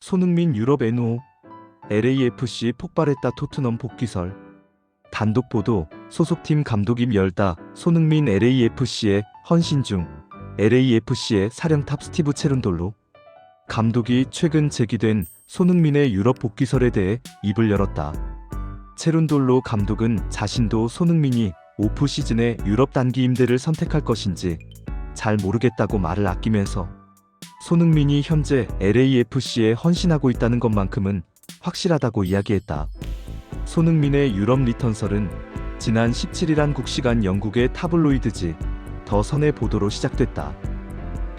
손흥민 유럽 NO LAFC 폭발했다. 토트넘 복귀설 단독 보도 소속팀 감독임 열다. 손흥민 LAFC의 헌신 중 LAFC의 사령탑 스티브 체룬돌로 감독이 최근 제기된 손흥민의 유럽 복귀설에 대해 입을 열었다. 체룬돌로 감독은 자신도 손흥민이 오프 시즌에 유럽 단기 임대를 선택할 것인지 잘 모르겠다고 말을 아끼면서 손흥민이 현재 LAFC에 헌신하고 있다는 것만큼은 확실하다고 이야기했다. 손흥민의 유럽 리턴설은 지난 17일 한국 시간 영국의 타블로이드지 더 선의 보도로 시작됐다.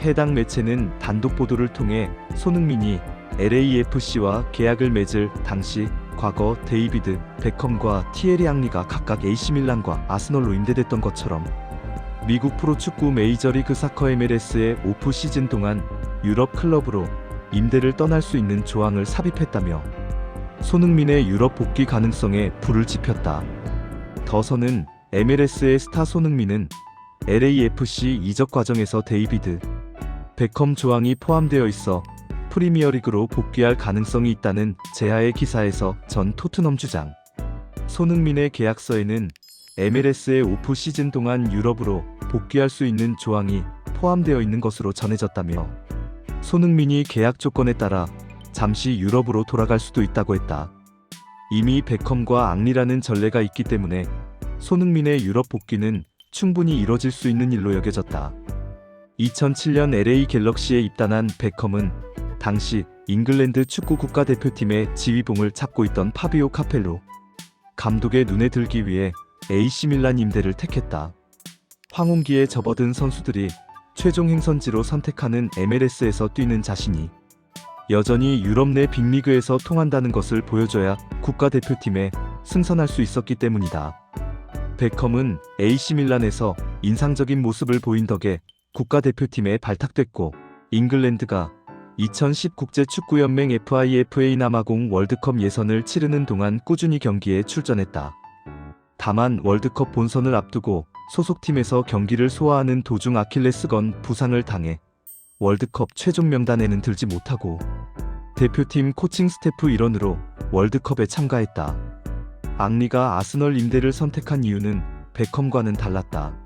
해당 매체는 단독 보도를 통해 손흥민이 LAFC와 계약을 맺을 당시 과거 데이비드 베컴과 티에리 앙리가 각각 AC밀란과 아스널로 임대됐던 것처럼 미국 프로축구 메이저리그 사커 MLS의 오프 시즌 동안 유럽 클럽으로 임대를 떠날 수 있는 조항을 삽입했다며 손흥민의 유럽 복귀 가능성에 불을 지폈다. 더선은 MLS의 스타 손흥민은 LAFC 이적 과정에서 데이비드 베컴 조항이 포함되어 있어 프리미어리그로 복귀할 가능성이 있다는 제하의 기사에서 전 토트넘 주장 손흥민의 계약서에는 MLS의 오프 시즌 동안 유럽으로 복귀할 수 있는 조항이 포함되어 있는 것으로 전해졌다며 손흥민이 계약 조건에 따라 잠시 유럽으로 돌아갈 수도 있다고 했다. 이미 베컴과 앙리라는 전례가 있기 때문에 손흥민의 유럽 복귀는 충분히 이뤄질 수 있는 일로 여겨졌다. 2007년 LA 갤럭시에 입단한 베컴은 당시 잉글랜드 축구 국가대표팀의 지휘봉을 잡고 있던 파비오 카펠로 감독의 눈에 들기 위해 AC밀란 임대를 택했다. 황혼기에 접어든 선수들이 최종 행선지로 선택하는 MLS에서 뛰는 자신이 여전히 유럽 내 빅리그에서 통한다는 것을 보여줘야 국가대표팀에 승선할 수 있었기 때문이다. 베컴은 AC밀란에서 인상적인 모습을 보인 덕에 국가대표팀에 발탁됐고 잉글랜드가 2010 국제축구연맹 FIFA 남아공 월드컵 예선을 치르는 동안 꾸준히 경기에 출전했다. 다만 월드컵 본선을 앞두고 소속팀에서 경기를 소화하는 도중 아킬레스건 부상을 당해 월드컵 최종 명단에는 들지 못하고 대표팀 코칭 스태프 일원으로 월드컵에 참가했다. 앙리가 아스널 임대를 선택한 이유는 베컴과는 달랐다.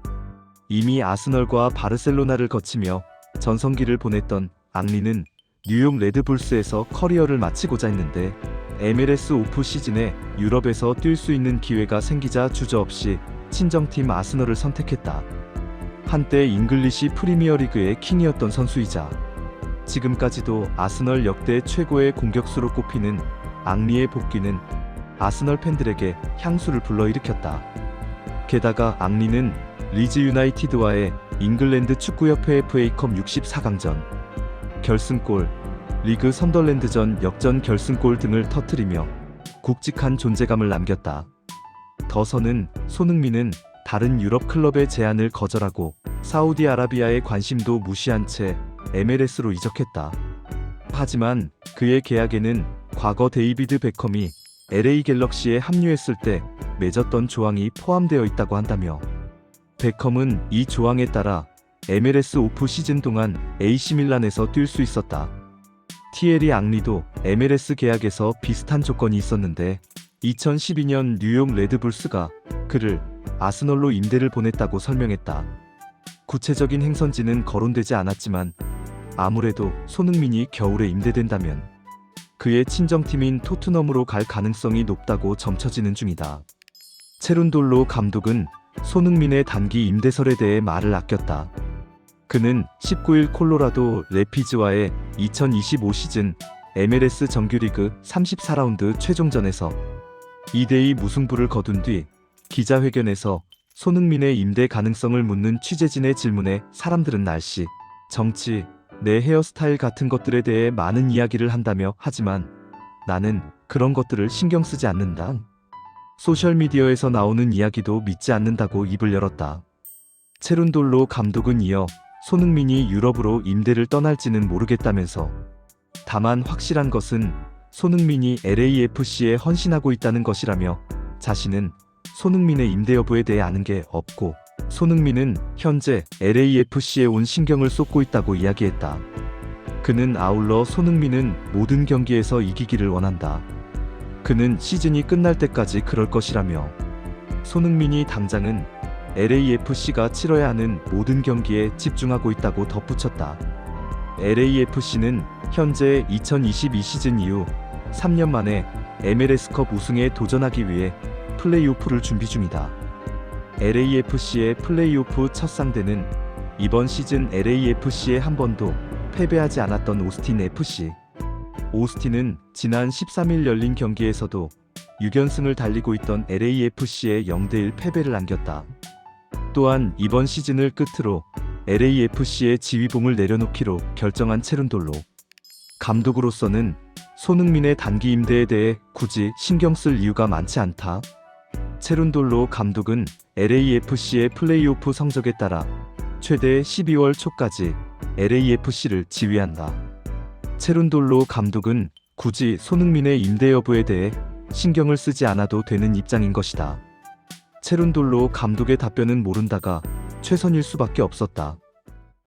이미 아스널과 바르셀로나를 거치며 전성기를 보냈던 앙리는 뉴욕 레드불스에서 커리어를 마치고자 했는데 MLS 오프 시즌에 유럽에서 뛸 수 있는 기회가 생기자 주저없이 친정팀 아스널을 선택했다. 한때 잉글리시 프리미어리그의 킹이었던 선수이자 지금까지도 아스널 역대 최고의 공격수로 꼽히는 앙리의 복귀는 아스널 팬들에게 향수를 불러일으켰다. 게다가 앙리는 리즈 유나이티드와의 잉글랜드 축구협회 FA컵 64강전 결승골, 리그 선덜랜드전 역전 결승골 등을 터뜨리며 굵직한 존재감을 남겼다. 더선은 손흥민은 다른 유럽 클럽의 제안을 거절하고 사우디아라비아의 관심도 무시한 채 MLS로 이적했다. 하지만 그의 계약에는 과거 데이비드 베컴이 LA 갤럭시에 합류했을 때 맺었던 조항이 포함되어 있다고 한다며 베컴은 이 조항에 따라 MLS 오프 시즌 동안 AC밀란에서 뛸 수 있었다. 티에리 앙리도 MLS 계약에서 비슷한 조건이 있었는데 2012년 뉴욕 레드불스가 그를 아스널로 임대를 보냈다고 설명했다. 구체적인 행선지는 거론되지 않았지만 아무래도 손흥민이 겨울에 임대된다면 그의 친정팀인 토트넘으로 갈 가능성이 높다고 점쳐지는 중이다. 체룬돌로 감독은 손흥민의 단기 임대설에 대해 말을 아꼈다. 그는 19일 콜로라도 래피즈와의 2025 시즌 MLS 정규리그 34라운드 최종전에서 2대2 무승부를 거둔 뒤 기자회견에서 손흥민의 임대 가능성을 묻는 취재진의 질문에 사람들은 날씨, 정치, 내 헤어스타일 같은 것들에 대해 많은 이야기를 한다며 하지만 나는 그런 것들을 신경 쓰지 않는다. 소셜미디어에서 나오는 이야기도 믿지 않는다고 입을 열었다. 체룬돌로 감독은 이어 손흥민이 유럽으로 임대를 떠날지는 모르겠다면서 다만 확실한 것은 손흥민이 LAFC에 헌신하고 있다는 것이라며 자신은 손흥민의 임대 여부에 대해 아는 게 없고 손흥민은 현재 LAFC에 온 신경을 쏟고 있다고 이야기했다. 그는 아울러 손흥민은 모든 경기에서 이기기를 원한다. 그는 시즌이 끝날 때까지 그럴 것이라며 손흥민이 당장은 LAFC가 치러야 하는 모든 경기에 집중하고 있다고 덧붙였다. LAFC는 현재 2022 시즌 이후 3년 만에 MLS컵 우승에 도전하기 위해 플레이오프를 준비 중이다. LAFC의 플레이오프 첫 상대는 이번 시즌 LAFC에 한 번도 패배하지 않았던 오스틴 FC. 오스틴은 지난 13일 열린 경기에서도 6연승을 달리고 있던 LAFC에 0대1 패배를 안겼다. 또한 이번 시즌을 끝으로 LAFC의 지휘봉을 내려놓기로 결정한 체룬돌로 감독으로서는 손흥민의 단기 임대에 대해 굳이 신경 쓸 이유가 많지 않다. 체룬돌로 감독은 LAFC의 플레이오프 성적에 따라 최대 12월 초까지 LAFC를 지휘한다. 체룬돌로 감독은 굳이 손흥민의 임대 여부에 대해 신경을 쓰지 않아도 되는 입장인 것이다. 체룬돌로 감독의 답변은 모른다가 최선일 수밖에 없었다.